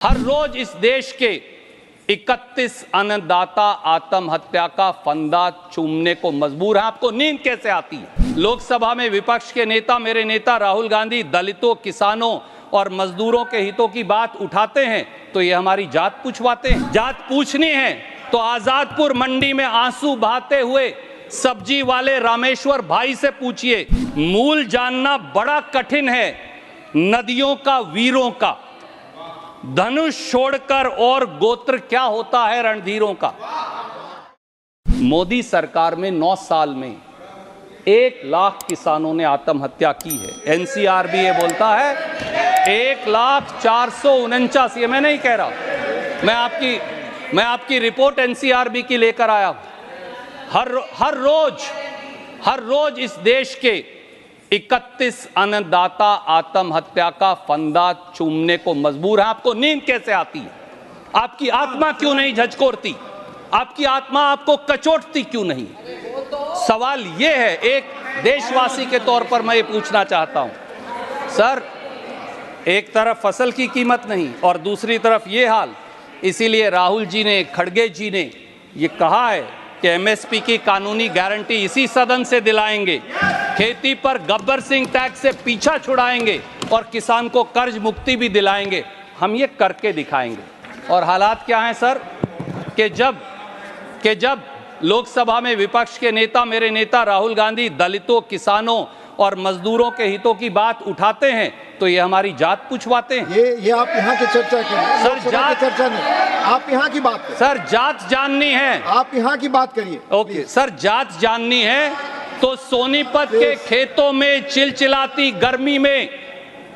हर रोज इस देश के 31 अन्नदाता आत्महत्या का फंदा चूमने को मजबूर है। आपको नींद कैसे आती है? लोकसभा में विपक्ष के नेता, मेरे नेता राहुल गांधी, दलितों, किसानों और मजदूरों के हितों की बात उठाते हैं तो ये हमारी जात पूछवाते हैं। जात पूछनी है तो आजादपुर मंडी में आंसू बहाते हुए सब्जी वाले रामेश्वर भाई से पूछिए। मूल जानना बड़ा कठिन है नदियों का, वीरों का, धनुष छोड़कर और गोत्र क्या होता है रणधीरों का। मोदी सरकार में 9 साल में 1 लाख किसानों ने आत्महत्या की है। एनसीआर भी ये बोलता है 1,04,49। ये मैं नहीं कह रहा, मैं आपकी रिपोर्ट एनसीआरबी की लेकर आया हूं। हर रोज इस देश के 31 अन्नदाता आत्महत्या का फंदा चूमने को मजबूर है। आपको नींद कैसे आती है? आपकी आत्मा क्यों नहीं झकझोरती? आपकी आत्मा आपको कचोटती क्यों नहीं? सवाल यह है, एक देशवासी के तौर पर मैं ये पूछना चाहता हूं। सर, एक तरफ फसल की कीमत नहीं और दूसरी तरफ ये हाल। इसीलिए राहुल जी ने, खड़गे जी ने ये कहा है कि एमएसपी की कानूनी गारंटी इसी सदन से दिलाएंगे, खेती पर गब्बर सिंह टैक्स से पीछा छुड़ाएंगे और किसान को कर्ज मुक्ति भी दिलाएंगे। हम ये करके दिखाएंगे। और हालात क्या हैं सर कि जब लोकसभा में विपक्ष के नेता, मेरे नेता राहुल गांधी, दलितों, किसानों और मजदूरों के हितों की बात उठाते हैं तो ये हमारी जात पूछवाते हैं। ये आप यहाँ की चर्चा करिए सर, जात चर्चा नहीं, आप यहाँ की बात करिए। सर, जात जाननी है, आप यहाँ की बात करिए। ओके सर, जात जाननी है तो सोनीपत के खेतों में चिलचिलाती गर्मी में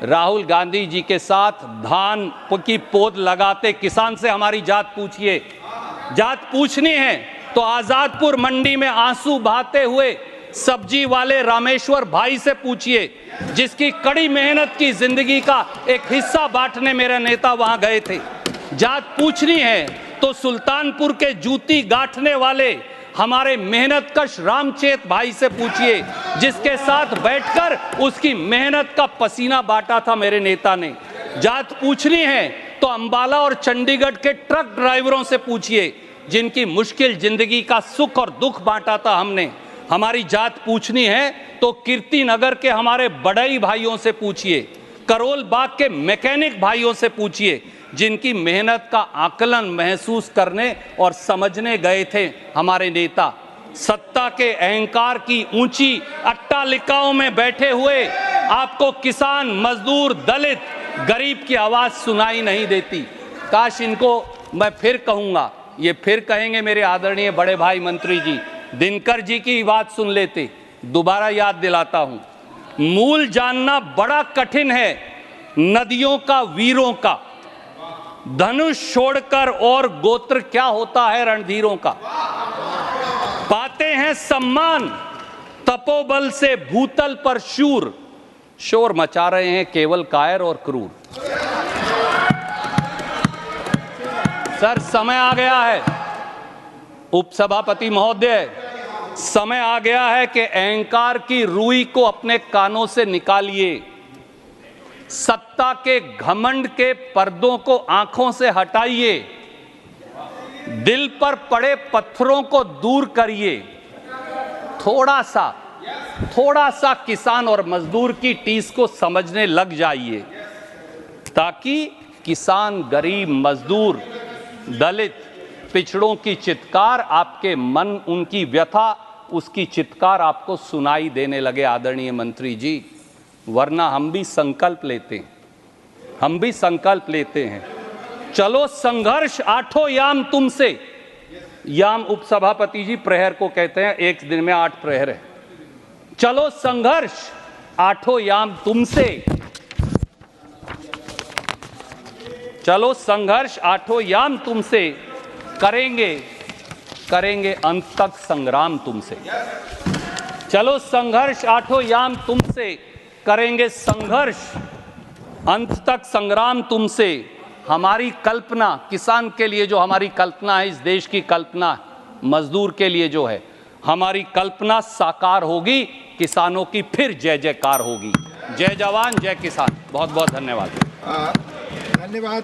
राहुल गांधी जी के साथ धान की पौध लगाते किसान से हमारी जात पूछिए। जात पूछनी है तो आजादपुर मंडी में आंसू बहाते हुए सब्जी वाले रामेश्वर भाई से पूछिए, जिसकी कड़ी मेहनत की जिंदगी का एक हिस्सा बांटने मेरे नेता वहां गए थे। जात पूछनी है तो सुल्तानपुर के जूती गांठने वाले हमारे मेहनतकश रामचेत भाई से पूछिए, जिसके साथ बैठकर उसकी मेहनत का पसीना बांटा था मेरे नेता ने। जात पूछनी है तो अंबाला और चंडीगढ़ के ट्रक ड्राइवरों से पूछिए, जिनकी मुश्किल जिंदगी का सुख और दुख बांटा था हमने। हमारी जात पूछनी है तो कीर्ति नगर के हमारे बड़ई भाइयों से पूछिए, करोल बाग के मैकेनिक भाइयों से पूछिए, जिनकी मेहनत का आकलन महसूस करने और समझने गए थे हमारे नेता। सत्ता के अहंकार की ऊंची अट्टालिकाओं में बैठे हुए आपको किसान, मजदूर, दलित, गरीब की आवाज सुनाई नहीं देती। काश इनको मैं फिर कहूंगा, ये फिर कहेंगे मेरे आदरणीय बड़े भाई मंत्री जी, दिनकर जी की बात सुन लेते। दोबारा याद दिलाता हूं, मूल जानना बड़ा कठिन है नदियों का, वीरों का, धनुष छोड़कर और गोत्र क्या होता है रणधीरों का। पाते हैं सम्मान तपोबल से भूतल पर शूर, शोर मचा रहे हैं केवल कायर और क्रूर। सर, समय आ गया है उपसभापति महोदय, समय आ गया है कि अहंकार की रुई को अपने कानों से निकालिए। सत्ता के घमंड के पर्दों को आंखों से हटाइए। दिल पर पड़े पत्थरों को दूर करिए। थोड़ा सा किसान और मजदूर की टीस को समझने लग जाइए, ताकि किसान, गरीब, मजदूर, दलित, पिछड़ों की चित्कार आपके मन, उनकी व्यथा, उसकी चित्कार आपको सुनाई देने लगे आदरणीय मंत्री जी। वरना हम भी संकल्प लेते हैं, चलो संघर्ष आठों याम तुमसे। याम उपसभापति जी प्रहर को कहते हैं, एक दिन में 8 प्रहर है। चलो संघर्ष आठों याम तुमसे, चलो संघर्ष आठों याम तुमसे, करेंगे अंत तक संग्राम तुमसे। चलो संघर्ष आठों याम तुमसे, करेंगे संघर्ष अंत तक संग्राम तुमसे। हमारी कल्पना, किसान के लिए जो हमारी कल्पना है, इस देश की कल्पना, मजदूर के लिए जो है हमारी कल्पना साकार होगी, किसानों की फिर जय जयकार होगी। जय जवान, जय किसान। बहुत बहुत धन्यवाद। धन्यवाद।